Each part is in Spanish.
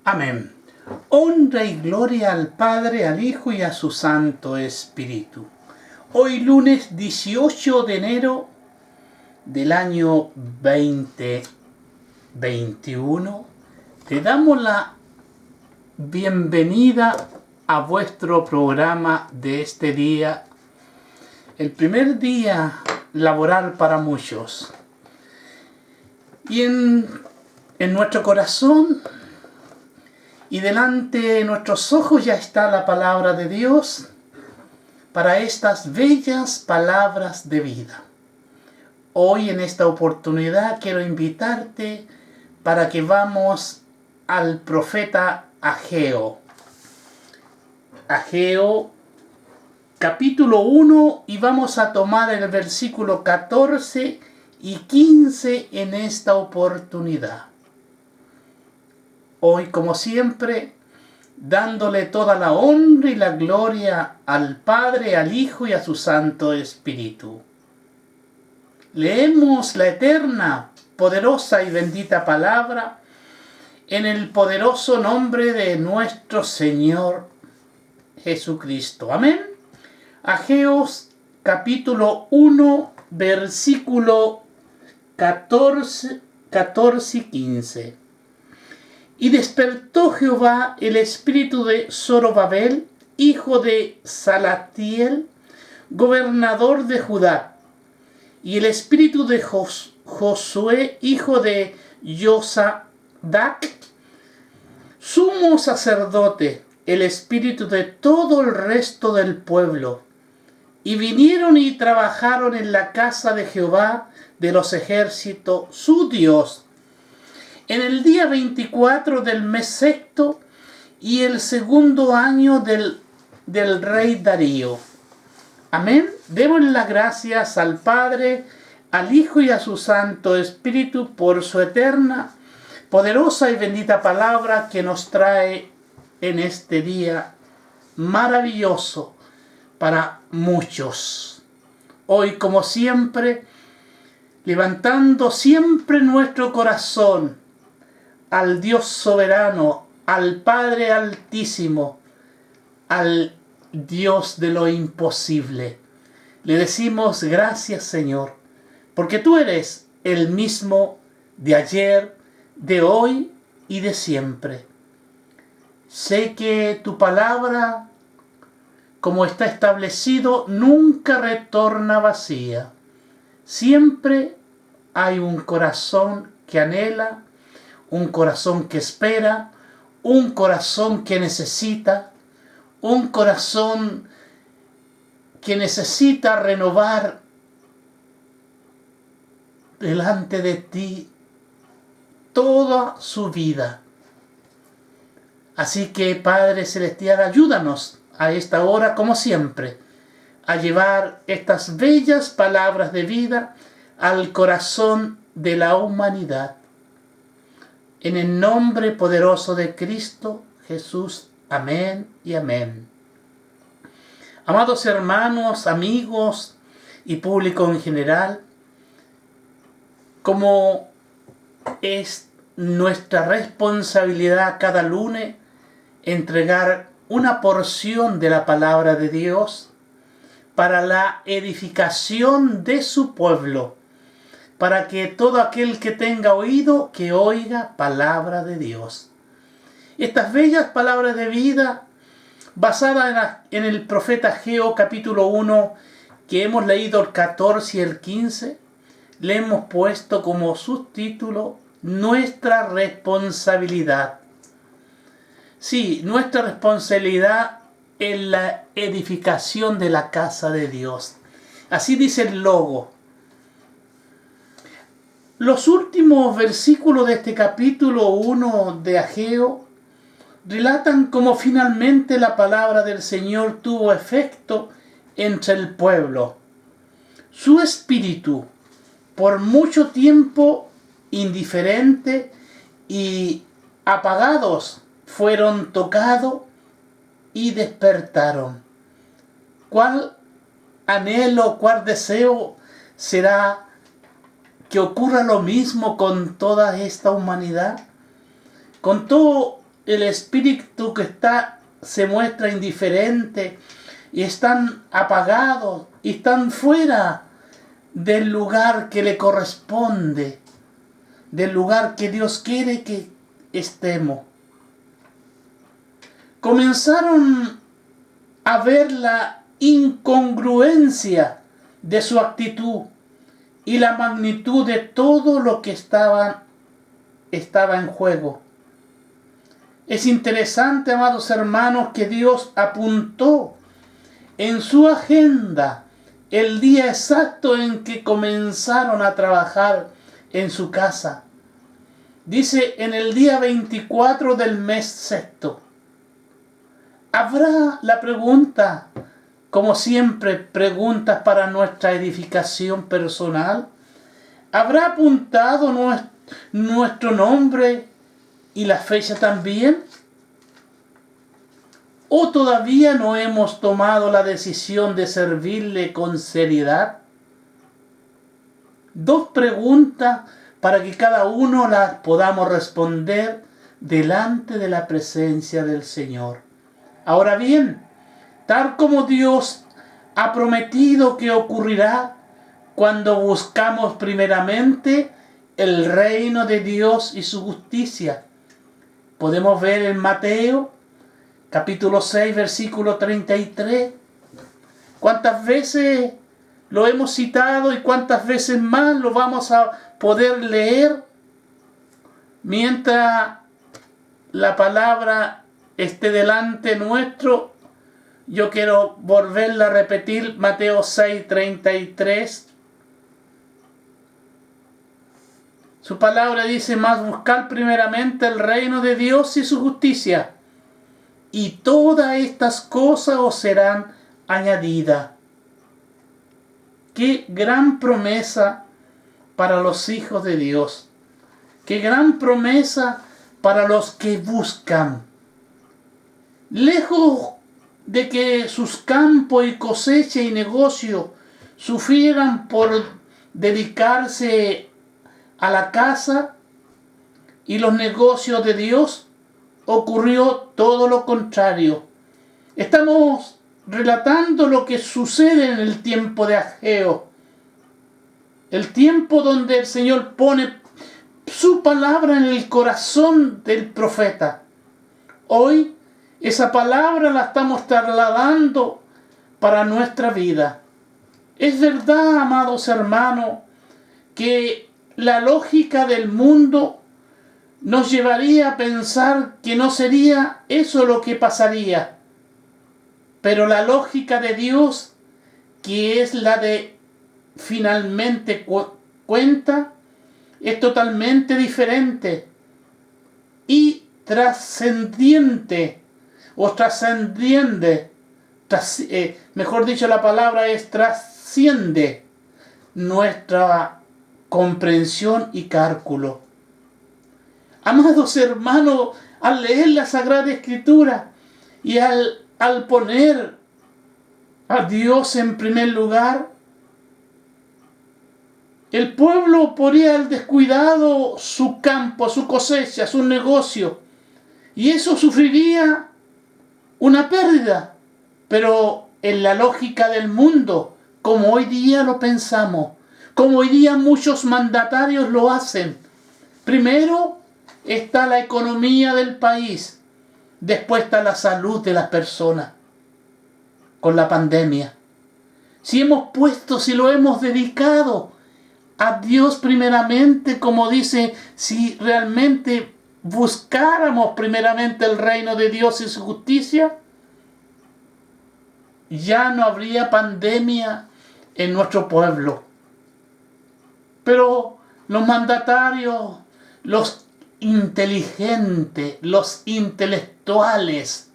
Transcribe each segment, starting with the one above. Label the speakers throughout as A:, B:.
A: Amén. Honra y gloria al Padre, al Hijo y a su Santo Espíritu. Hoy lunes 18 de enero del año 2021, te damos la bienvenida a vuestro programa de este día, el primer día laboral para muchos. Y en nuestro corazón y delante de nuestros ojos ya está la palabra de Dios para estas bellas palabras de vida. Hoy en esta oportunidad quiero invitarte para que vamos al profeta Ageo. Ageo capítulo 1 y vamos a tomar el versículo 14 y 15 en esta oportunidad. Hoy, como siempre, dándole toda la honra y la gloria al Padre, al Hijo y a su Santo Espíritu. Leemos la eterna, poderosa y bendita palabra en el poderoso nombre de nuestro Señor Jesucristo. Amén. Ageos capítulo 1, versículo 14 y 15. Y despertó Jehová el espíritu de Zorobabel, hijo de Salatiel, gobernador de Judá, y el espíritu de Josué, hijo de Josadac, sumo sacerdote, el espíritu de todo el resto del pueblo. Y vinieron y trabajaron en la casa de Jehová de los ejércitos, su Dios, en el día 24 del mes sexto y el segundo año del rey Darío. Amén. Demos las gracias al Padre, al Hijo y a su Santo Espíritu por su eterna, poderosa y bendita palabra que nos trae en este día maravilloso para muchos. Hoy, como siempre, levantando siempre nuestro corazón al Dios soberano, al Padre altísimo, al Dios de lo imposible. Le decimos gracias, Señor, porque tú eres el mismo de ayer, de hoy y de siempre. Sé que tu palabra, como está establecido, nunca retorna vacía. Siempre hay un corazón que anhela, un corazón que espera, un corazón que necesita, un corazón que necesita renovar delante de ti toda su vida. Así que, Padre Celestial, ayúdanos a esta hora, como siempre, a llevar estas bellas palabras de vida al corazón de la humanidad. En el nombre poderoso de Cristo Jesús. Amén y amén. Amados hermanos, amigos y público en general, como es nuestra responsabilidad cada lunes entregar una porción de la palabra de Dios para la edificación de su pueblo, para que todo aquel que tenga oído, que oiga palabra de Dios. Estas bellas palabras de vida, basadas en el profeta Ageo capítulo 1, que hemos leído el 14 y el 15, le hemos puesto como subtítulo nuestra responsabilidad. Sí, nuestra responsabilidad en la edificación de la casa de Dios. Así dice el logo. Los últimos versículos de este capítulo 1 de Ageo relatan cómo finalmente la palabra del Señor tuvo efecto entre el pueblo. Su espíritu, por mucho tiempo indiferente y apagados, fueron tocados y despertaron. ¿Cuál anhelo, cuál deseo será que ocurra lo mismo con toda esta humanidad? Con todo el espíritu que se muestra indiferente y están apagados y están fuera del lugar que le corresponde, del lugar que Dios quiere que estemos. Comenzaron a ver la incongruencia de su actitud y la magnitud de todo lo que estaba en juego. Es interesante, amados hermanos, que Dios apuntó en su agenda el día exacto en que comenzaron a trabajar en su casa. Dice, en el día 24 del mes sexto. Habrá la pregunta, como siempre, preguntas para nuestra edificación personal. ¿Habrá apuntado nuestro nombre y la fecha también? ¿O todavía no hemos tomado la decisión de servirle con seriedad? Dos preguntas para que cada uno las podamos responder delante de la presencia del Señor. Ahora bien, tal como Dios ha prometido que ocurrirá cuando buscamos primeramente el reino de Dios y su justicia, podemos ver en Mateo capítulo 6, versículo 33, cuántas veces lo hemos citado y cuántas veces más lo vamos a poder leer mientras la palabra esté delante nuestro. Yo quiero volverla a repetir, Mateo 6, 33. Su palabra dice, mas buscar primeramente el reino de Dios y su justicia, y todas estas cosas os serán añadidas. Qué gran promesa para los hijos de Dios. Qué gran promesa para los que buscan. Lejos de que sus campos y cosecha y negocio sufrieran por dedicarse a la casa y los negocios de Dios, ocurrió todo lo contrario. Estamos relatando lo que sucede en el tiempo de Ageo, el tiempo donde el Señor pone su palabra en el corazón del profeta. Hoy esa palabra la estamos trasladando para nuestra vida. Es verdad, amados hermanos, que la lógica del mundo nos llevaría a pensar que no sería eso lo que pasaría. Pero la lógica de Dios, que es la de finalmente cuenta, es totalmente diferente y trascendiente, o trascendiente, mejor dicho, la palabra es trasciende nuestra comprensión y cálculo. Amados hermanos, al leer la Sagrada Escritura y al poner a Dios en primer lugar, el pueblo ponía al descuidado su campo, su cosecha, su negocio, y eso sufriría una pérdida. Pero en la lógica del mundo, como hoy día lo pensamos, como hoy día muchos mandatarios lo hacen, primero está la economía del país, después está la salud de las personas con la pandemia. Si lo hemos dedicado a Dios primeramente, como dice, si realmente buscáramos primeramente el reino de Dios y su justicia, ya no habría pandemia en nuestro pueblo. Pero los mandatarios, los inteligentes, los intelectuales,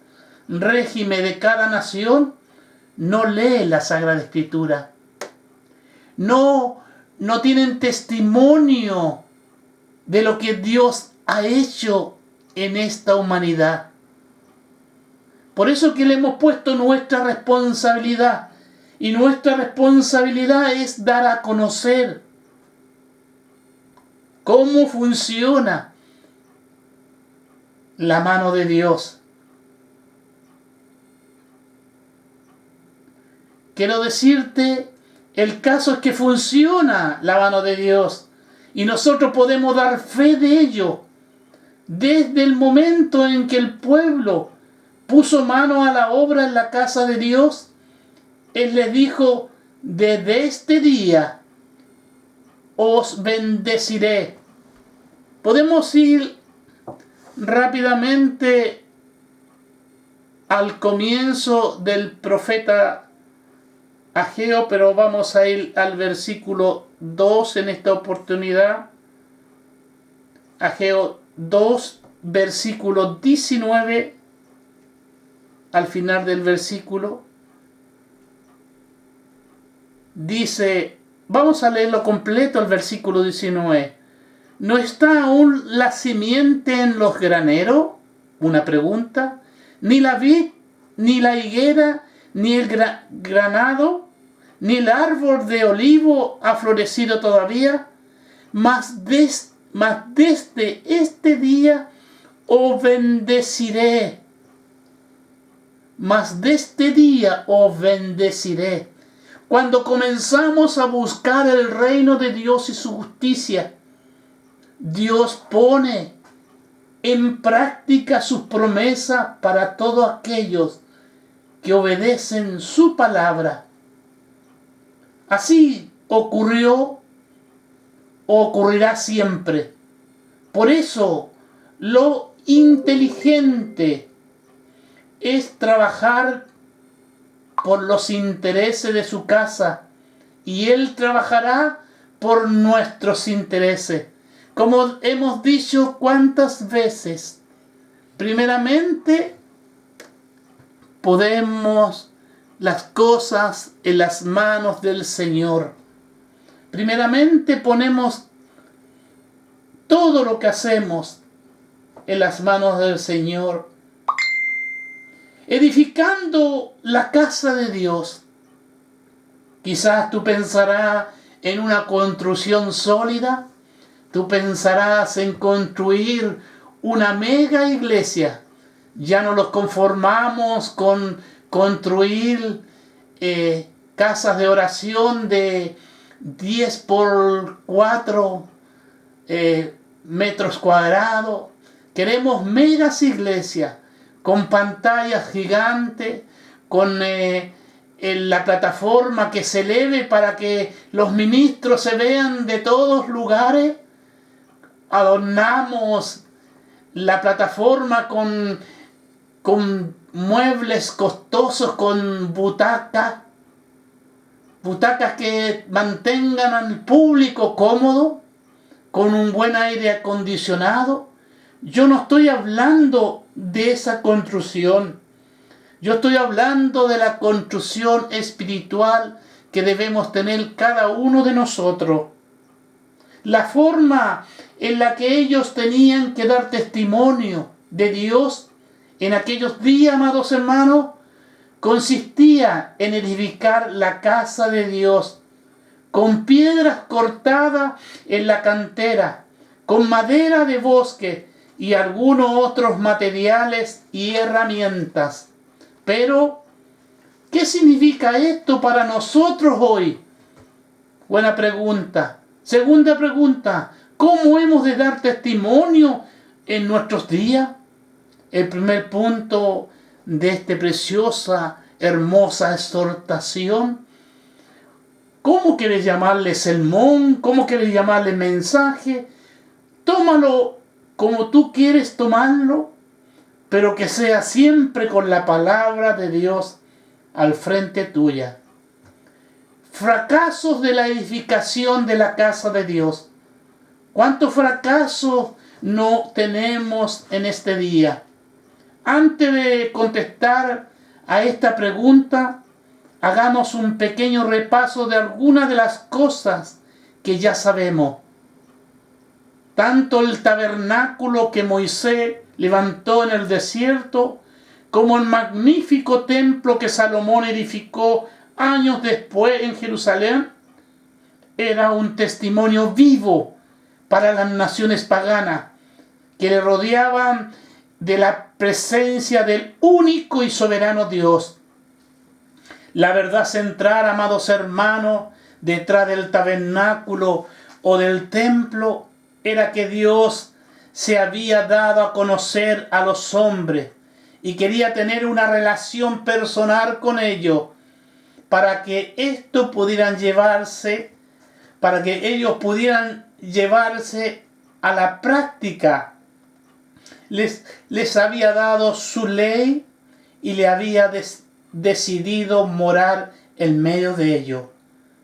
A: régimen de cada nación, no leen la Sagrada Escritura. No tienen testimonio de lo que Dios ha hecho en esta humanidad. Por eso que le hemos puesto nuestra responsabilidad. Y nuestra responsabilidad es dar a conocer cómo funciona la mano de Dios. Quiero decirte, el caso es que funciona la mano de Dios y nosotros podemos dar fe de ello. Desde el momento en que el pueblo puso mano a la obra en la casa de Dios, Él les dijo: desde este día os bendeciré. Podemos ir rápidamente al comienzo del profeta Ageo, pero vamos a ir al versículo 2 en esta oportunidad. Ageo 2, versículo 19, al final del versículo, dice, vamos a leerlo completo, el versículo 19. ¿No está aún la simiente en los graneros? Una pregunta. Ni la vid, ni la higuera, ni el granado, ni el árbol de olivo ha florecido todavía. Mas desde este día os bendeciré. Mas de este día os bendeciré. Cuando comenzamos a buscar el reino de Dios y su justicia, Dios pone en práctica sus promesas para todos aquellos que obedecen su palabra. Así ocurrió o ocurrirá siempre. Por eso, lo inteligente es trabajar por los intereses de su casa y Él trabajará por nuestros intereses. Como hemos dicho cuántas veces, primeramente ponemos las cosas en las manos del Señor. Primeramente ponemos todo lo que hacemos en las manos del Señor, edificando la casa de Dios. Quizás tú pensarás en una construcción sólida, tú pensarás en construir una mega iglesia. Ya no nos conformamos con construir casas de oración de 10 por 4 metros cuadrados. Queremos megas iglesias con pantallas gigantes, con la plataforma que se eleve para que los ministros se vean de todos lugares. Adornamos la plataforma con muebles costosos, con butacas que mantengan al público cómodo, con un buen aire acondicionado. Yo no estoy hablando de esa construcción. Yo estoy hablando de la construcción espiritual que debemos tener cada uno de nosotros. La forma en la que ellos tenían que dar testimonio de Dios en aquellos días, amados hermanos, consistía en edificar la casa de Dios con piedras cortadas en la cantera, con madera de bosque y algunos otros materiales y herramientas. Pero, ¿qué significa esto para nosotros hoy? Buena pregunta. Segunda pregunta, ¿cómo hemos de dar testimonio en nuestros días? El primer punto de esta preciosa, hermosa exhortación. ¿Cómo quieres llamarle sermón? ¿Cómo quieres llamarle mensaje? Tómalo como tú quieres tomarlo, pero que sea siempre con la palabra de Dios al frente tuya. Fracasos de la edificación de la casa de Dios. ¿Cuántos fracasos no tenemos en este día? Antes de contestar a esta pregunta, hagamos un pequeño repaso de algunas de las cosas que ya sabemos. Tanto el tabernáculo que Moisés levantó en el desierto, como el magnífico templo que Salomón edificó años después en Jerusalén, era un testimonio vivo para las naciones paganas que le rodeaban de la presencia del único y soberano Dios. La verdad central, amados hermanos, detrás del tabernáculo o del templo, era que Dios se había dado a conocer a los hombres y quería tener una relación personal con ellos para que esto pudieran llevarse, para que ellos pudieran llevarse a la práctica. Les había dado su ley y le había decidido morar en medio de ellos.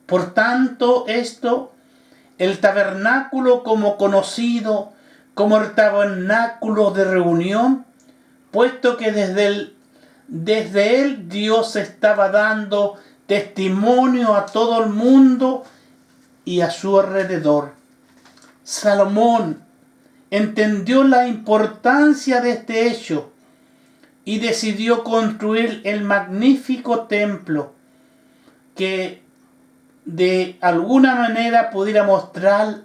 A: Por tanto, el tabernáculo como conocido como el tabernáculo de reunión, puesto que desde él Dios estaba dando testimonio a todo el mundo y a su alrededor. Salomón entendió la importancia de este hecho y decidió construir el magnífico templo que de alguna manera pudiera mostrar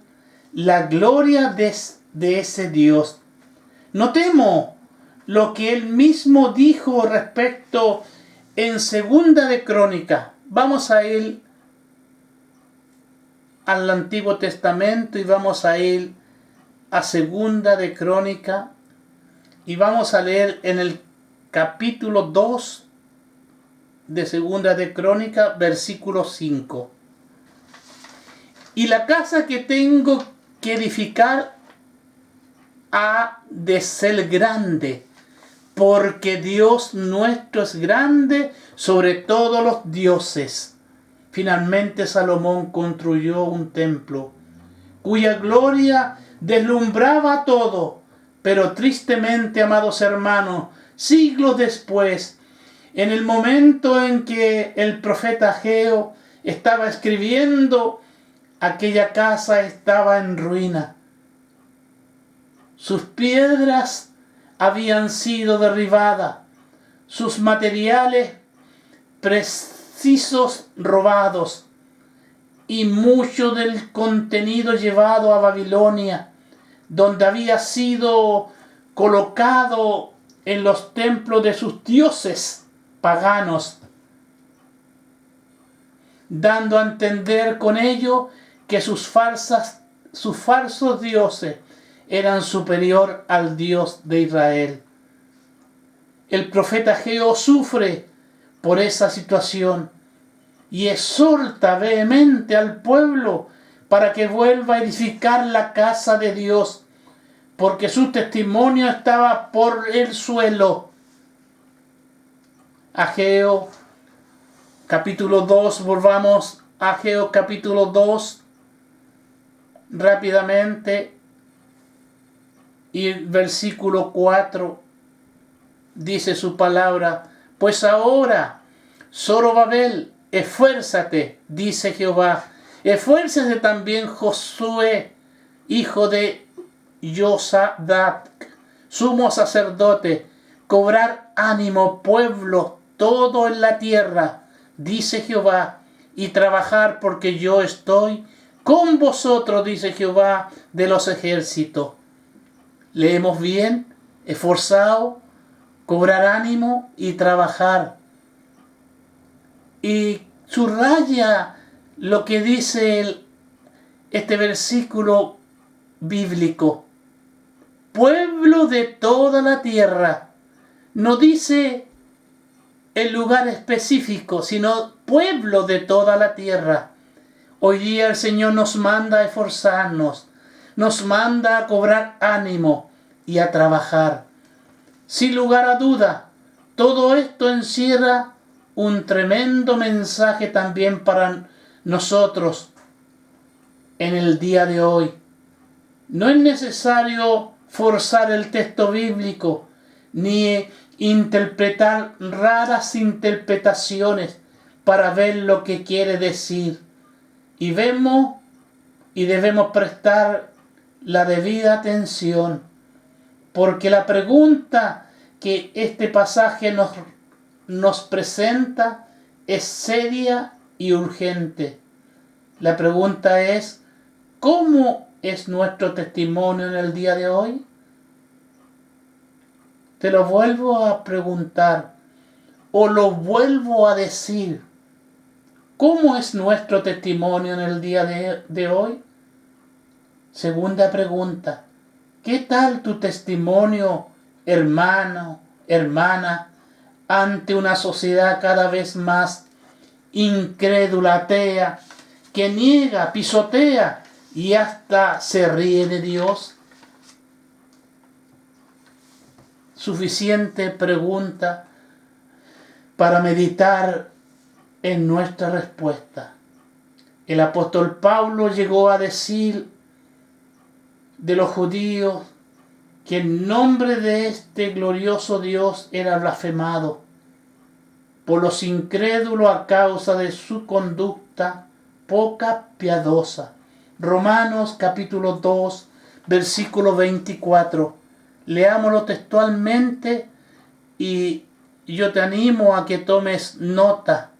A: la gloria de ese Dios. Notemos lo que él mismo dijo respecto en Segunda de Crónicas. Vamos a ir al Antiguo Testamento y vamos a ir a Segunda de Crónicas y vamos a leer en el capítulo 2 de Segunda de Crónicas, versículo 5. Y la casa que tengo que edificar ha de ser grande, porque Dios nuestro es grande sobre todos los dioses. Finalmente Salomón construyó un templo cuya gloria deslumbraba todo, pero tristemente, amados hermanos, siglos después, en el momento en que el profeta Ageo estaba escribiendo, aquella casa estaba en ruina. Sus piedras habían sido derribadas, sus materiales precisos robados y mucho del contenido llevado a Babilonia, donde había sido colocado en los templos de sus dioses paganos, dando a entender con ello que sus falsos dioses eran superior al Dios de Israel. El profeta Ageo sufre por esa situación y exhorta vehemente al pueblo para que vuelva a edificar la casa de Dios, porque su testimonio estaba por el suelo. Ageo capítulo 2, volvamos a Ageo capítulo 2 rápidamente, y el versículo 4 dice su palabra: pues ahora, Zorobabel, esfuérzate, dice Jehová, esfuérzate también Josué, hijo de Josadac, sumo sacerdote, cobrar ánimo, pueblo, todo en la tierra, dice Jehová, y trabajar, porque yo estoy con vosotros, dice Jehová de los ejércitos. Leemos bien: esforzado, cobrar ánimo y trabajar. Y subraya lo que dice este versículo bíblico: pueblo de toda la tierra. No dice el lugar específico, sino pueblo de toda la tierra. Hoy día el Señor nos manda a esforzarnos, nos manda a cobrar ánimo y a trabajar. Sin lugar a duda, todo esto encierra un tremendo mensaje también para nosotros en el día de hoy. No es necesario forzar el texto bíblico ni interpretar raras interpretaciones para ver lo que quiere decir. Y debemos prestar la debida atención, porque la pregunta que este pasaje nos presenta es seria y urgente. La pregunta es: ¿cómo es nuestro testimonio en el día de hoy? te lo vuelvo a preguntar o lo vuelvo a decir. ¿Cómo es nuestro testimonio en el día de hoy? Segunda pregunta. ¿Qué tal tu testimonio, hermano, hermana, ante una sociedad cada vez más incrédula, atea, que niega, pisotea y hasta se ríe de Dios? Suficiente pregunta para meditar en nuestra respuesta. El apóstol Pablo llegó a decir de los judíos que el nombre de este glorioso Dios era blasfemado por los incrédulos a causa de su conducta poca piadosa. Romanos capítulo 2, versículo 24. Leámoslo textualmente y yo te animo a que tomes nota.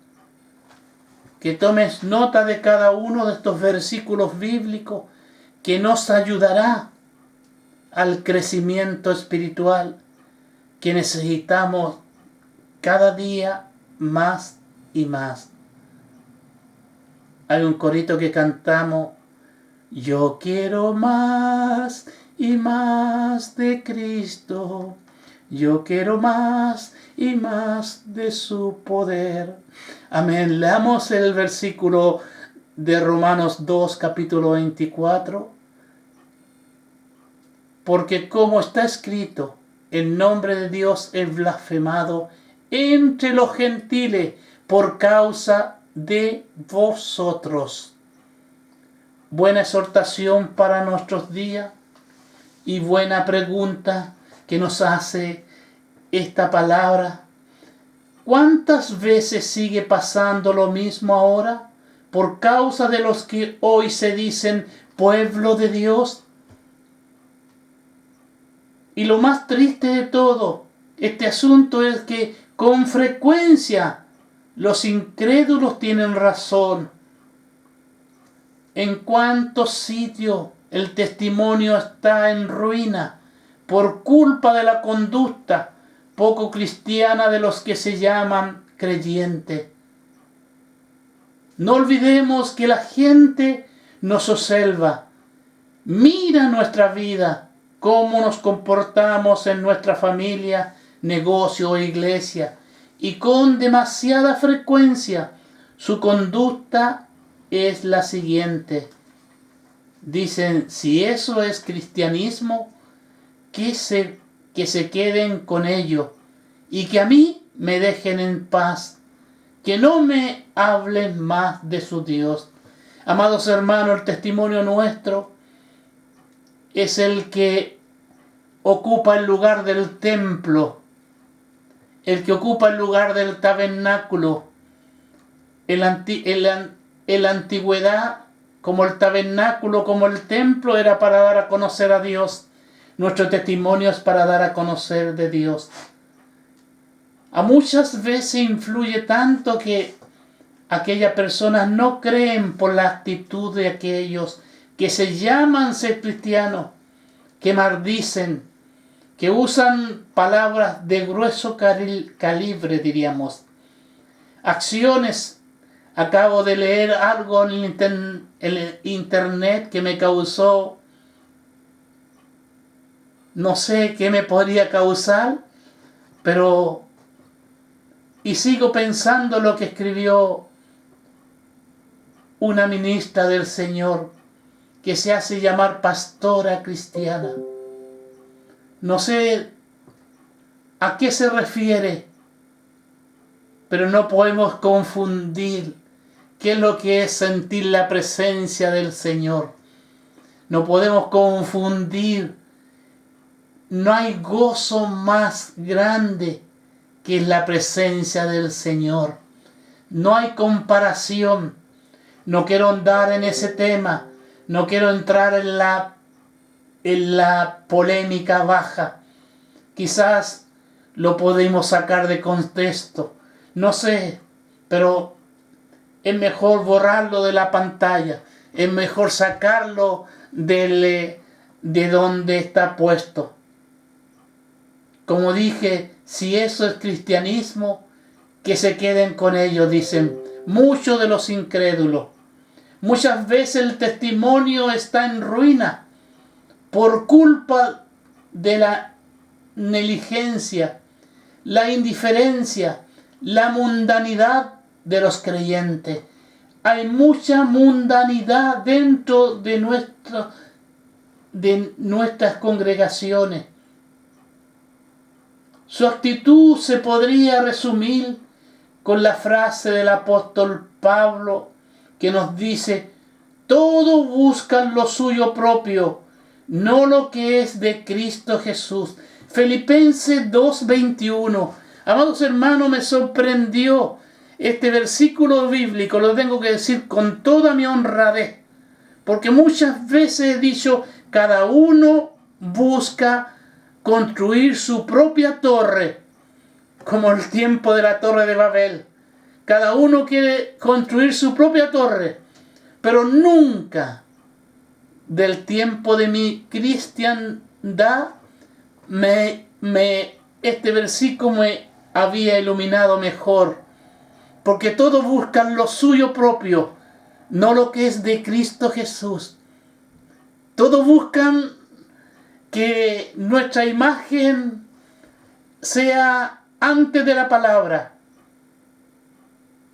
A: Que tomes nota de cada uno de estos versículos bíblicos que nos ayudará al crecimiento espiritual que necesitamos cada día más y más. Hay un corito que cantamos: yo quiero más y más de Cristo, yo quiero más y más de su poder. Amén. Leamos el versículo de Romanos 2, capítulo 24. Porque como está escrito, el nombre de Dios es blasfemado entre los gentiles por causa de vosotros. Buena exhortación para nuestros días y buena pregunta que nos hace esta palabra. ¿Cuántas veces sigue pasando lo mismo ahora por causa de los que hoy se dicen pueblo de Dios? Y lo más triste de todo este asunto es que con frecuencia los incrédulos tienen razón. En cuántos sitios el testimonio está en ruina por culpa de la conducta poco cristiana de los que se llaman creyentes. No olvidemos que la gente nos observa, mira nuestra vida, cómo nos comportamos en nuestra familia, negocio o iglesia, y con demasiada frecuencia su conducta es la siguiente. Dicen, si eso es cristianismo, que se queden con ello y que a mí me dejen en paz, que no me hablen más de su Dios. Amados hermanos, el testimonio nuestro es el que ocupa el lugar del templo, el que ocupa el lugar del tabernáculo. En la antigüedad, como el tabernáculo, como el templo, era para dar a conocer a Dios. Nuestro testimonio es para dar a conocer de Dios. A muchas veces influye tanto que aquellas personas no creen por la actitud de aquellos que se llaman ser cristianos, que maldicen, que usan palabras de grueso calibre, diríamos. Acciones. Acabo de leer algo en el internet que me causó, no sé qué me podría causar, pero y sigo pensando lo que escribió una ministra del Señor que se hace llamar pastora cristiana. No sé a qué se refiere, pero no podemos confundir qué es lo que es sentir la presencia del Señor. No podemos confundir. No hay gozo más grande que la presencia del Señor. No hay comparación. No quiero andar en ese tema. No quiero entrar en la polémica baja. Quizás lo podemos sacar de contexto. No sé, pero es mejor borrarlo de la pantalla. Es mejor sacarlo de donde está puesto. Como dije, si eso es cristianismo, que se queden con ellos, dicen muchos de los incrédulos. Muchas veces el testimonio está en ruina por culpa de la negligencia, la indiferencia, la mundanidad de los creyentes. Hay mucha mundanidad dentro de nuestras congregaciones. Su actitud se podría resumir con la frase del apóstol Pablo que nos dice: todos buscan lo suyo propio, no lo que es de Cristo Jesús. Filipenses 2:21. Amados hermanos, me sorprendió este versículo bíblico, lo tengo que decir con toda mi honradez, porque muchas veces he dicho, cada uno busca construir su propia torre, como el tiempo de la Torre de Babel. Cada uno quiere construir su propia torre, pero nunca del tiempo de mi cristiandad este versículo me había iluminado mejor, porque todos buscan lo suyo propio, no lo que es de Cristo Jesús. Todos buscan que nuestra imagen sea antes de la palabra.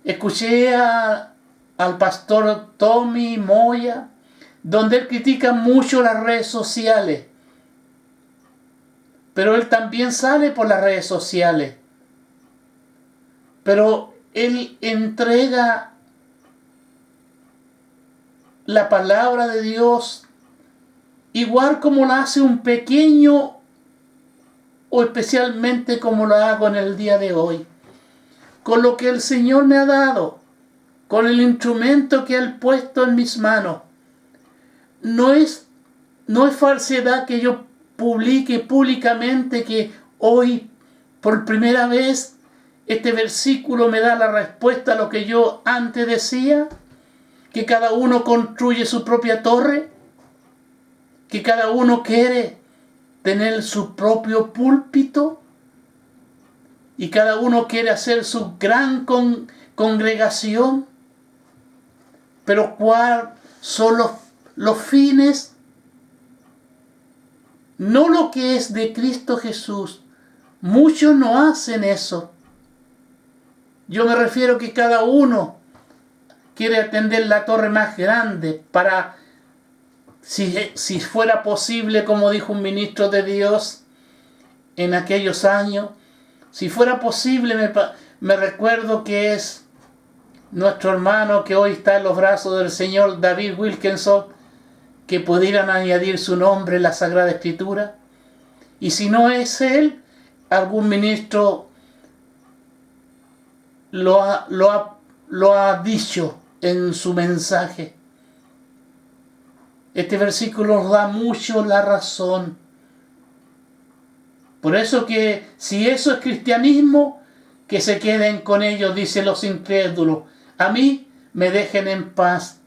A: Escuché al pastor Tommy Moya, donde él critica mucho las redes sociales, pero él también sale por las redes sociales, pero él entrega la palabra de Dios igual como la hace un pequeño, o especialmente como lo hago en el día de hoy, con lo que el Señor me ha dado, con el instrumento que Él ha puesto en mis manos. No es falsedad que yo publique públicamente que hoy, por primera vez, este versículo me da la respuesta a lo que yo antes decía, que cada uno construye su propia torre, que cada uno quiere tener su propio púlpito y cada uno quiere hacer su gran congregación. Pero ¿cuáles son los fines? No lo que es de Cristo Jesús. Muchos no hacen eso. Yo me refiero que cada uno quiere atender la torre más grande para, si fuera posible, como dijo un ministro de Dios en aquellos años, si fuera posible, me recuerdo que es nuestro hermano que hoy está en los brazos del Señor, David Wilkinson, que pudieran añadir su nombre en la Sagrada Escritura. Y si no es él, algún ministro lo ha dicho en su mensaje. Este versículo nos da mucho la razón. Por eso que si eso es cristianismo, que se queden con ellos, dicen los incrédulos. A mí me dejen en paz.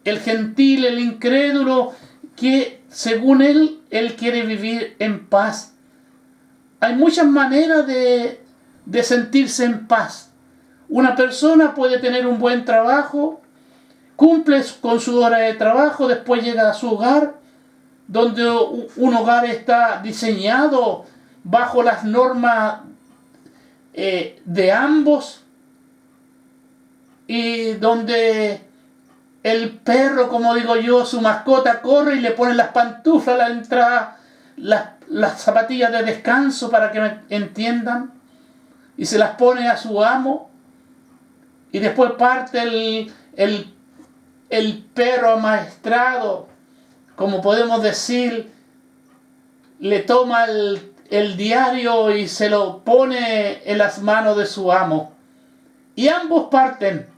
A: El gentil, el incrédulo, que según él quiere vivir en paz. Hay muchas maneras de sentirse en paz. Una persona puede tener un buen trabajo, cumple con su hora de trabajo, después llega a su hogar, donde un hogar está diseñado bajo las normas de ambos, y donde el perro, como digo yo, su mascota, corre y le pone las pantuflas a la entrada, las zapatillas de descanso, para que me entiendan, y se las pone a su amo, y después parte el perro amaestrado, como podemos decir, le toma el diario y se lo pone en las manos de su amo. Y ambos parten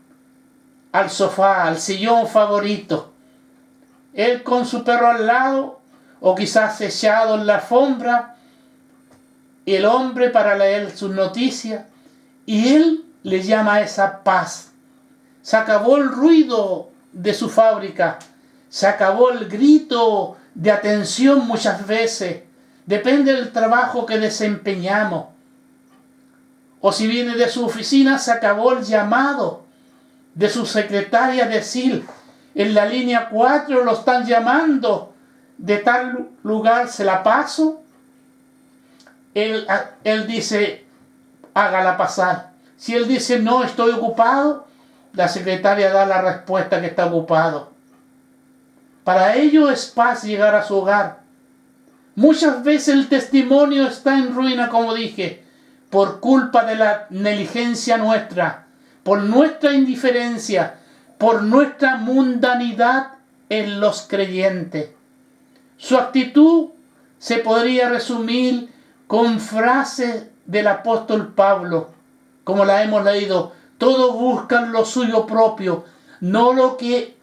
A: al sofá, al sillón favorito. Él con su perro al lado, o quizás echado en la alfombra, y el hombre para leer sus noticias. Y él le llama a esa paz. Se acabó el ruido de su fábrica. Se acabó el grito de atención muchas veces. depende del trabajo que desempeñamos. O si viene de su oficina, se acabó el llamado de su secretaria decir, en la línea 4 lo están llamando de tal lugar, se la paso. Él dice, hágala pasar. Si él dice, no, estoy ocupado, la secretaria da la respuesta que está ocupado. Para ello es paz llegar a su hogar. Muchas veces el testimonio está en ruina, como dije, por culpa de la negligencia nuestra, por nuestra indiferencia, por nuestra mundanidad en los creyentes. Su actitud se podría resumir con frases del apóstol Pablo, como la hemos leído: todos buscan lo suyo propio, no lo que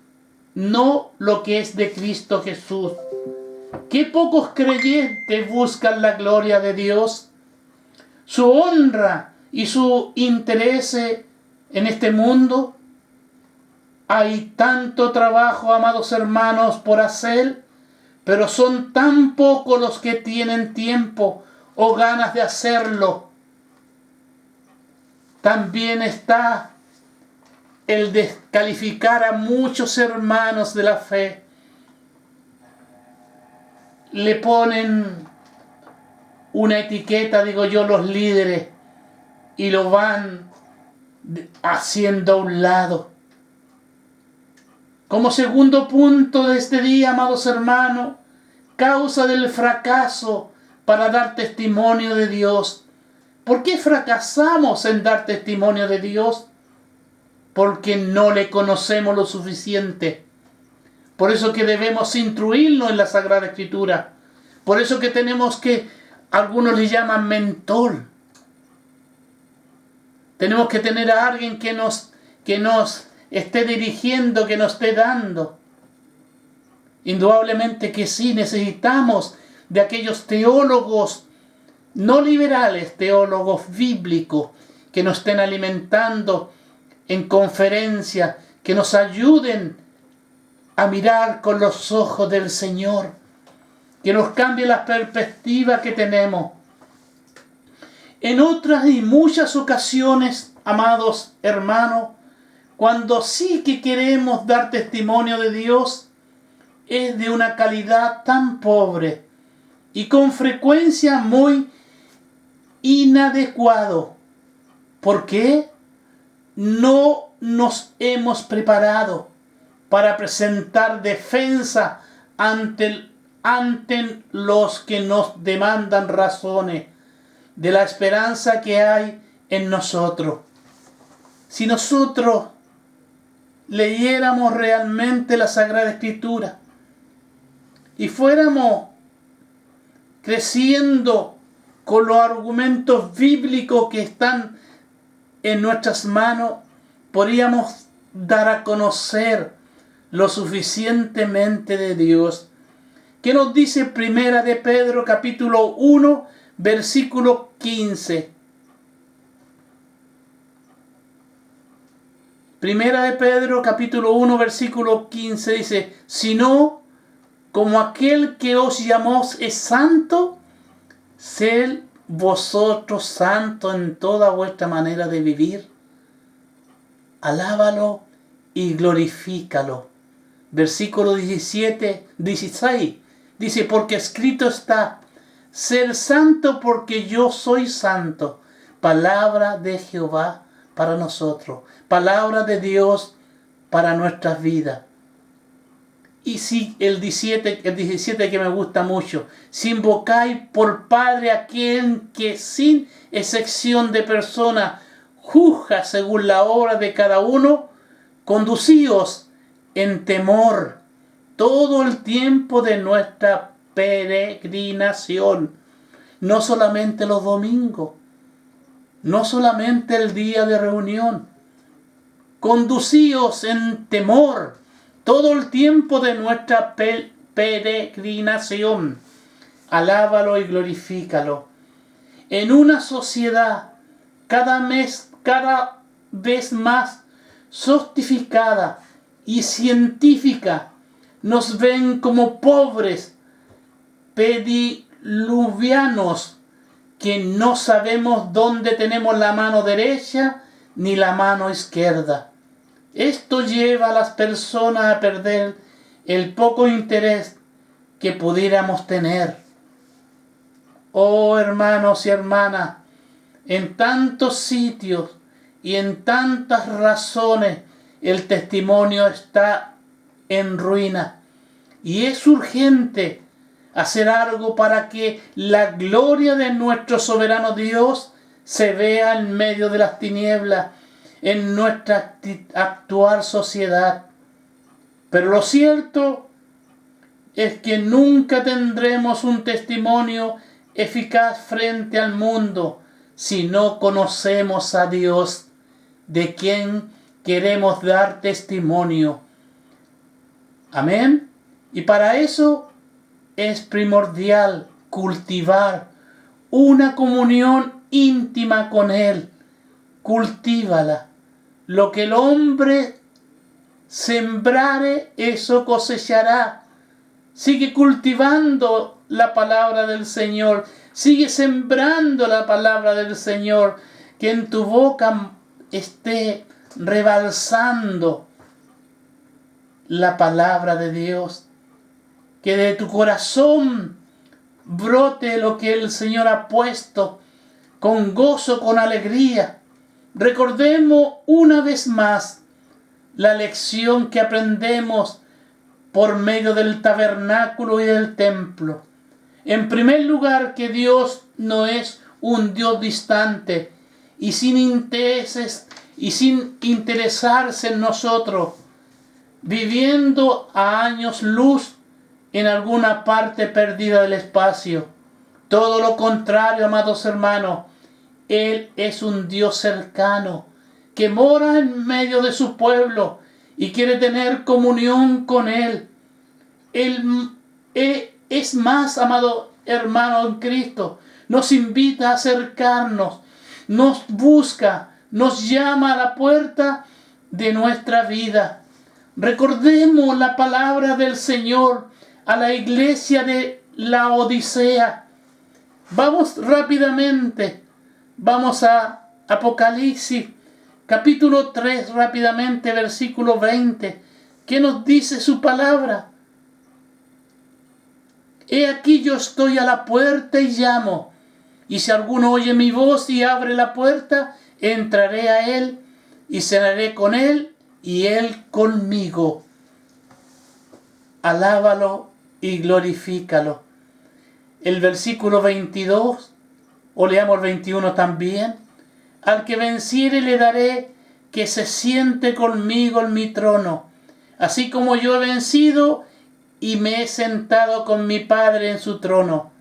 A: es de Cristo Jesús. Qué pocos creyentes buscan la gloria de Dios, su honra y su interés en este mundo. Hay tanto trabajo, amados hermanos, por hacer, pero son tan pocos los que tienen tiempo o ganas de hacerlo. También está el descalificar a muchos hermanos de la fe. Le ponen una etiqueta, digo yo, los líderes, y lo van haciendo a un lado. Como segundo punto de este día, amados hermanos, causa del fracaso para dar testimonio de Dios. ¿Por qué fracasamos en dar testimonio de Dios? Porque no le conocemos lo suficiente. Por eso que debemos instruirnos en la Sagrada Escritura. Por eso que tenemos que, algunos le llaman mentor. Tenemos que tener a alguien que nos esté dirigiendo, que nos esté dando. Indudablemente que sí, necesitamos de aquellos teólogos no liberales, teólogos bíblicos, que nos estén alimentando en conferencias, que nos ayuden a mirar con los ojos del Señor, que nos cambie la perspectiva que tenemos. En otras y muchas ocasiones, amados hermanos, cuando sí que queremos dar testimonio de Dios, es de una calidad tan pobre y con frecuencia muy inadecuado. ¿Por qué? No nos hemos preparado para presentar defensa ante los que nos demandan razones de la esperanza que hay en nosotros. Si nosotros leyéramos realmente la Sagrada Escritura y fuéramos creciendo con los argumentos bíblicos que están en nuestras manos, podríamos dar a conocer lo suficientemente de Dios. ¿Qué nos dice Primera de Pedro, capítulo 1, versículo 15? Primera de Pedro, capítulo 1, versículo 15 dice: sino como aquel que os llamó es santo, sed vosotros santos en toda vuestra manera de vivir. Alábalo y glorifícalo. Versículo 16 dice: porque escrito está: ser santo porque yo soy santo. Palabra de Jehová para nosotros, palabra de Dios para nuestras vidas. Y si el 17 que me gusta mucho: si invocáis por Padre a aquel que sin excepción de persona juzga según la obra de cada uno, conducíos en temor todo el tiempo de nuestra peregrinación, no solamente los domingos, no solamente el día de reunión. Conducíos en temor todo el tiempo de nuestra peregrinación. Alábalo y glorifícalo. En una sociedad cada vez más sofisticada y científica, nos ven como pobres antediluvianos que no sabemos dónde tenemos la mano derecha ni la mano izquierda. Esto lleva a las personas a perder el poco interés que pudiéramos tener. Oh hermanos y hermanas, en tantos sitios y en tantas razones el testimonio está en ruina. Y es urgente hacer algo para que la gloria de nuestro soberano Dios se vea en medio de las tinieblas en nuestra actual sociedad. Pero lo cierto es que nunca tendremos un testimonio eficaz frente al mundo si no conocemos a Dios, de quien queremos dar testimonio. Amén. Y para eso es primordial cultivar una comunión íntima con Él. Cultívala. Lo que el hombre sembrare, eso cosechará. Sigue cultivando la palabra del Señor. Sigue sembrando la palabra del Señor. Que en tu boca esté rebalsando la palabra de Dios. Que de tu corazón brote lo que el Señor ha puesto con gozo, con alegría. Recordemos una vez más la lección que aprendemos por medio del tabernáculo y del templo. En primer lugar, que Dios no es un Dios distante y sin intereses y sin interesarse en nosotros, viviendo a años luz en alguna parte perdida del espacio. Todo lo contrario, amados hermanos, Él es un Dios cercano que mora en medio de su pueblo y quiere tener comunión con Él. Él es más, amado hermano en Cristo, nos invita a acercarnos, nos busca, nos llama a la puerta de nuestra vida. Recordemos la palabra del Señor a la iglesia de la Odisea. Vamos rápidamente, vamos a Apocalipsis, capítulo 3, rápidamente, versículo 20. ¿Qué nos dice su palabra? He aquí yo estoy a la puerta y llamo, y si alguno oye mi voz y abre la puerta, entraré a él y cenaré con él y él conmigo. Alábalo y glorifícalo. El versículo 22, o leamos el 21 también. Al que venciere le daré que se siente conmigo en mi trono, así como yo he vencido y me he sentado con mi Padre en su trono.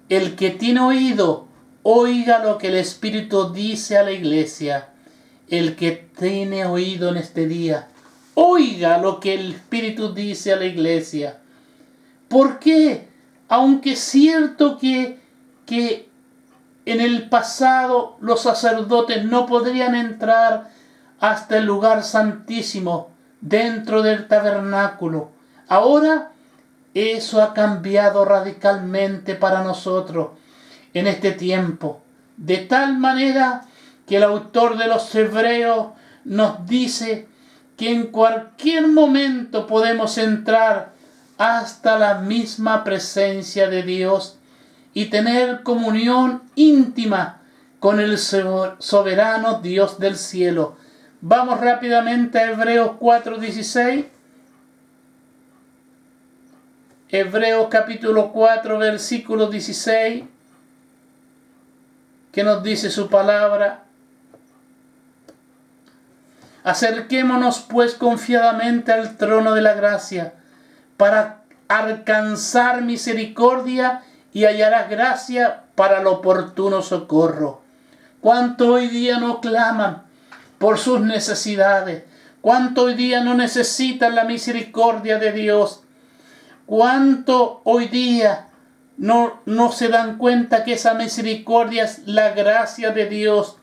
A: El que tiene oído, oiga lo que el Espíritu dice a la iglesia. El que tiene oído en este día, oiga lo que el Espíritu dice a la iglesia. ¿Por qué? Aunque es cierto que en el pasado los sacerdotes no podrían entrar hasta el lugar santísimo dentro del tabernáculo, ahora eso ha cambiado radicalmente para nosotros en este tiempo, de tal manera que el autor de los Hebreos nos dice que en cualquier momento podemos entrar hasta la misma presencia de Dios y tener comunión íntima con el soberano Dios del cielo. Vamos rápidamente a Hebreos 4:16. Hebreos capítulo 4, versículo 16. ¿Qué nos dice su palabra? Acerquémonos pues confiadamente al trono de la gracia, para alcanzar misericordia y hallar gracia para el oportuno socorro. ¿Cuánto hoy día no claman por sus necesidades? ¿Cuánto hoy día no necesitan la misericordia de Dios? ¿Cuánto hoy día no se dan cuenta que esa misericordia es la gracia de Dios,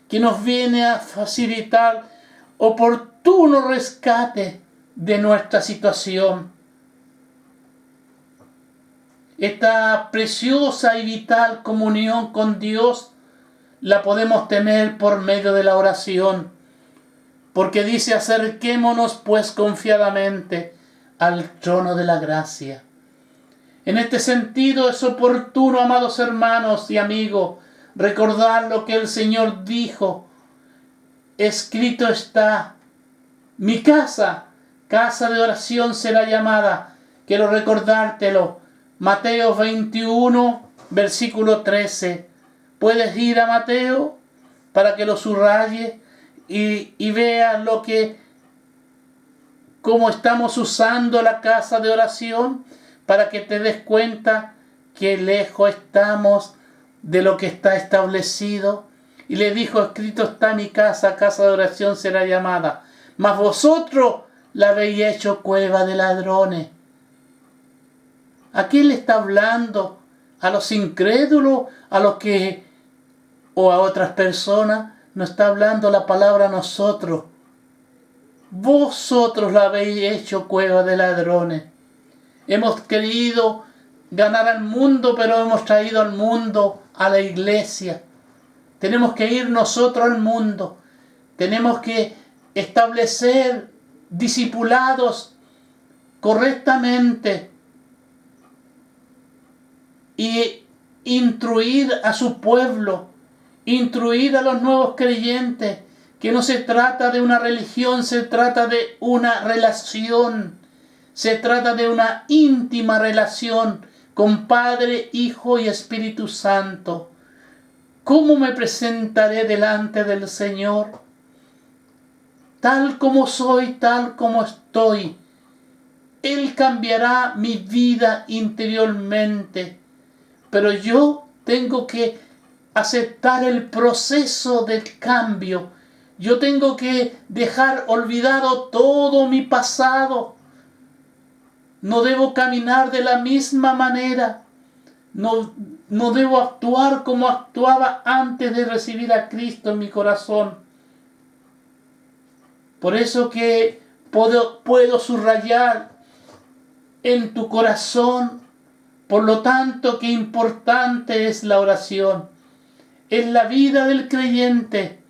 A: que nos viene a facilitar oportuno rescate de nuestra situación? esta preciosa y vital comunión con Dios la podemos tener por medio de la oración. Porque dice: acerquémonos pues confiadamente al trono de la gracia. En este sentido es oportuno, amados hermanos y amigos, recordar lo que el Señor dijo. Escrito está: mi casa, casa de oración será llamada. Quiero recordártelo. Mateo 21, versículo 13. Puedes ir a Mateo para que lo subraye y veas cómo estamos usando la casa de oración, para que te des cuenta que lejos estamos de lo que está establecido. Y le dijo: escrito está: mi casa, casa de oración será llamada, mas vosotros la habéis hecho cueva de ladrones. ¿A quién le está hablando? ¿A los incrédulos? ¿A los que o a otras personas? No está hablando la palabra a nosotros. Vosotros la habéis hecho cueva de ladrones. Hemos querido ganar al mundo, pero hemos traído al mundo a la iglesia. Tenemos que ir nosotros al mundo. Tenemos que establecer discipulados correctamente y instruir a su pueblo, instruir a los nuevos creyentes, que no se trata de una religión, se trata de una relación, se trata de una íntima relación con Padre, Hijo y Espíritu Santo. ¿Cómo me presentaré delante del Señor? Tal como soy, tal como estoy. Él cambiará mi vida interiormente, pero yo tengo que aceptar el proceso del cambio. Yo tengo que dejar olvidado todo mi pasado. No debo caminar de la misma manera. No debo actuar como actuaba antes de recibir a Cristo en mi corazón. Por eso que puedo subrayar en tu corazón, por lo tanto, qué importante es la oración. Es la vida del creyente,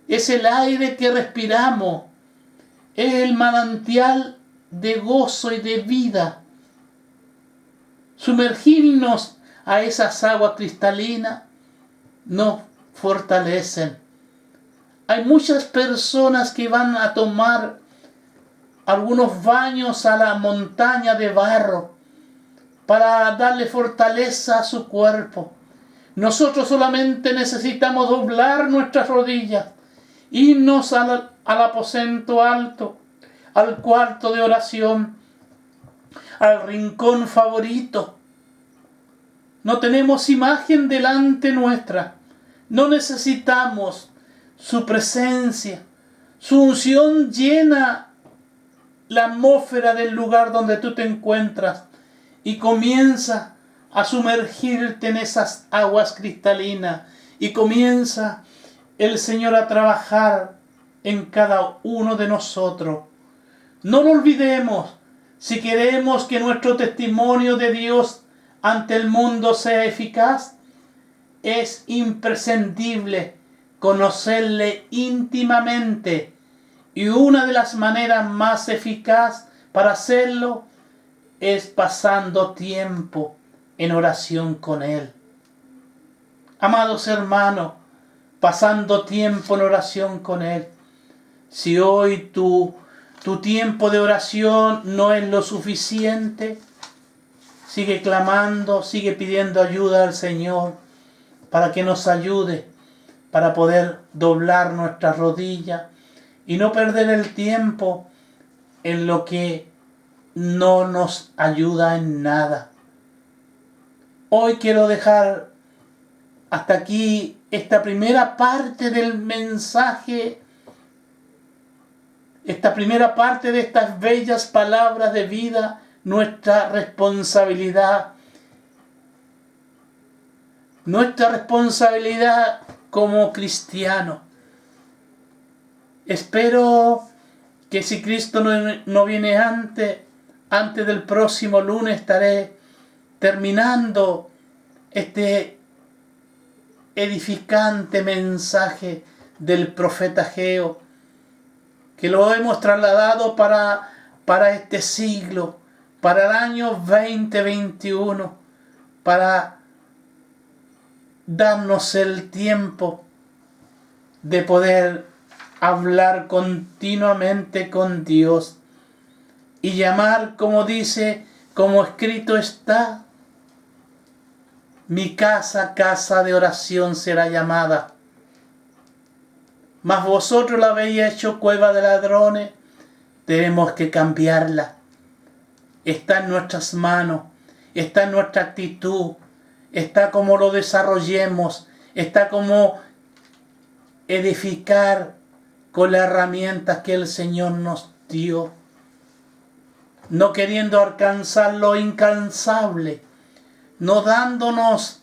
A: es el aire que respiramos, es el manantial de gozo y de vida. Sumergirnos a esas aguas cristalinas nos fortalecen. Hay muchas personas que van a tomar algunos baños a la montaña de barro para darle fortaleza a su cuerpo. Nosotros solamente necesitamos doblar nuestras rodillas, irnos al aposento alto, al cuarto de oración, al rincón favorito. No tenemos imagen delante nuestra. No necesitamos su presencia. Su unción llena la atmósfera del lugar donde tú te encuentras y comienza a sumergirte en esas aguas cristalinas, y comienza el Señor a trabajar en cada uno de nosotros. No lo olvidemos. Si queremos que nuestro testimonio de Dios ante el mundo sea eficaz, es imprescindible conocerle íntimamente, y una de las maneras más eficaces para hacerlo es pasando tiempo en oración con Él. Amados hermanos, pasando tiempo en oración con Él. Si hoy tu tiempo de oración no es lo suficiente, sigue clamando, sigue pidiendo ayuda al Señor para que nos ayude, para poder doblar nuestras rodillas y no perder el tiempo en lo que no nos ayuda en nada. Hoy quiero dejar hasta aquí esta primera parte del mensaje, esta primera parte de estas bellas palabras de vida, nuestra responsabilidad como cristianos. Espero que si Cristo no viene antes del próximo lunes, estaré terminando este edificante mensaje del profeta Ageo, que lo hemos trasladado para este siglo, para el año 2021, para darnos el tiempo de poder hablar continuamente con Dios y llamar, como dice, como escrito está, mi casa, casa de oración será llamada. Mas vosotros la habéis hecho cueva de ladrones. Tenemos que cambiarla. Está en nuestras manos, está en nuestra actitud, está como lo desarrollemos, está como edificar con las herramientas que el Señor nos dio, no queriendo alcanzar lo incansable, no dándonos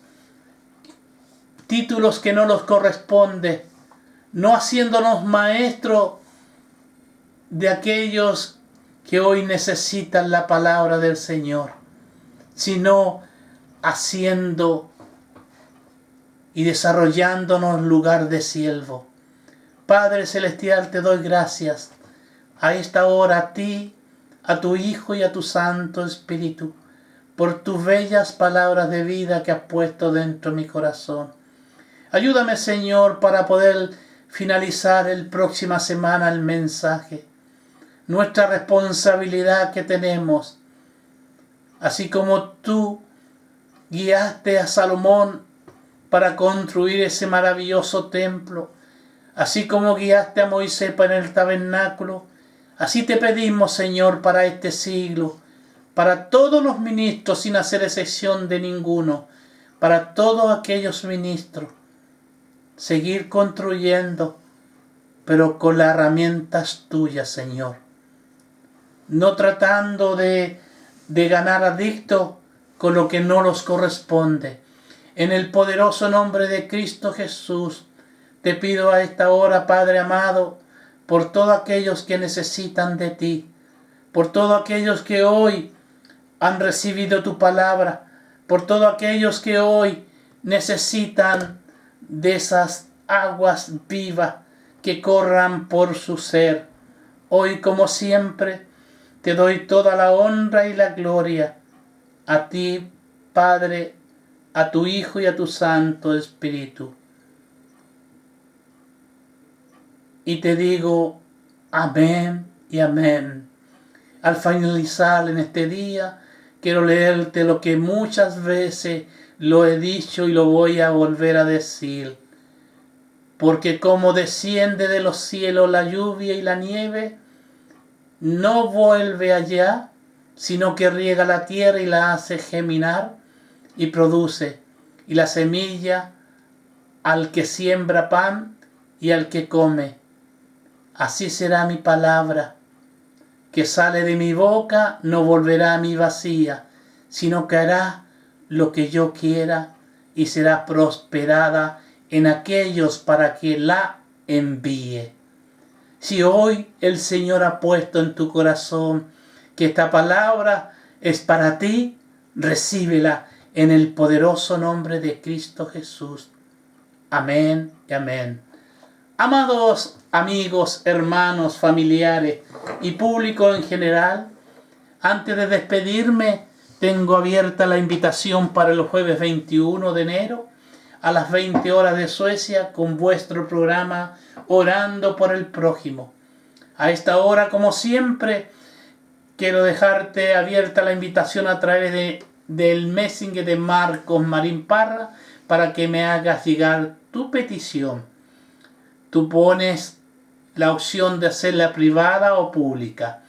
A: títulos que no nos corresponden, no haciéndonos maestros de aquellos que hoy necesitan la palabra del Señor, sino haciendo y desarrollándonos lugar de siervo. Padre Celestial, te doy gracias a esta hora a ti, a tu Hijo y a tu Santo Espíritu, por tus bellas palabras de vida que has puesto dentro de mi corazón. Ayúdame, Señor, para poder finalizar el próxima semana el mensaje. Nuestra responsabilidad que tenemos, así como tú guiaste a Salomón para construir ese maravilloso templo, así como guiaste a Moisés para el tabernáculo, así te pedimos, Señor, para este siglo, para todos los ministros, sin hacer excepción de ninguno, para todos aquellos ministros, seguir construyendo, pero con las herramientas tuyas, Señor. No tratando de ganar adictos con lo que no nos corresponde. En el poderoso nombre de Cristo Jesús, te pido a esta hora, Padre amado, por todos aquellos que necesitan de ti, por todos aquellos que hoy han recibido tu palabra, por todos aquellos que hoy necesitan de esas aguas vivas que corran por su ser. Hoy, como siempre, te doy toda la honra y la gloria a ti, Padre, a tu Hijo y a tu Santo Espíritu. Y te digo amén y amén. Al finalizar en este día, quiero leerte lo que muchas veces lo he dicho y lo voy a volver a decir. Porque como desciende de los cielos la lluvia y la nieve, no vuelve allá, sino que riega la tierra y la hace germinar y produce, y la semilla al que siembra pan y al que come. Así será mi palabra, que sale de mi boca, no volverá a mí vacía, sino que hará lo que yo quiera y será prosperada en aquellos para que la envíe. Si hoy el Señor ha puesto en tu corazón que esta palabra es para ti, recíbela en el poderoso nombre de Cristo Jesús. Amén y amén. Amados amigos, hermanos, familiares y público en general, antes de despedirme, tengo abierta la invitación para el jueves 21 de enero a las 20 horas de Suecia con vuestro programa Orando por el Prójimo. A esta hora, como siempre, quiero dejarte abierta la invitación a través del Messenger de Marcos Marín Parra para que me hagas llegar tu petición. Tú pones la opción de hacerla privada o pública.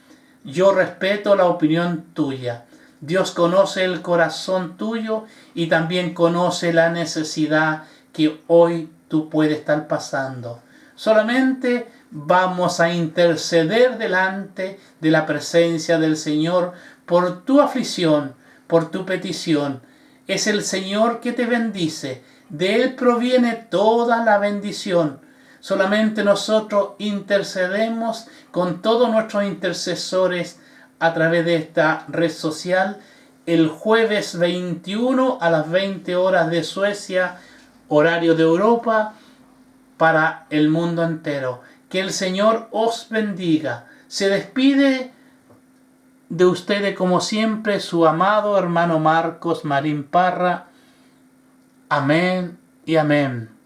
A: Yo respeto la opinión tuya. Dios conoce el corazón tuyo y también conoce la necesidad que hoy tú puedes estar pasando. Solamente vamos a interceder delante de la presencia del Señor por tu aflicción, por tu petición. Es el Señor que te bendice. De Él proviene toda la bendición. Solamente nosotros intercedemos con todos nuestros intercesores a través de esta red social el jueves 21 a las 20 horas de Suecia, horario de Europa, para el mundo entero. Que el Señor os bendiga. Se despide de ustedes como siempre su amado hermano Marcos Marín Parra. Amén y amén.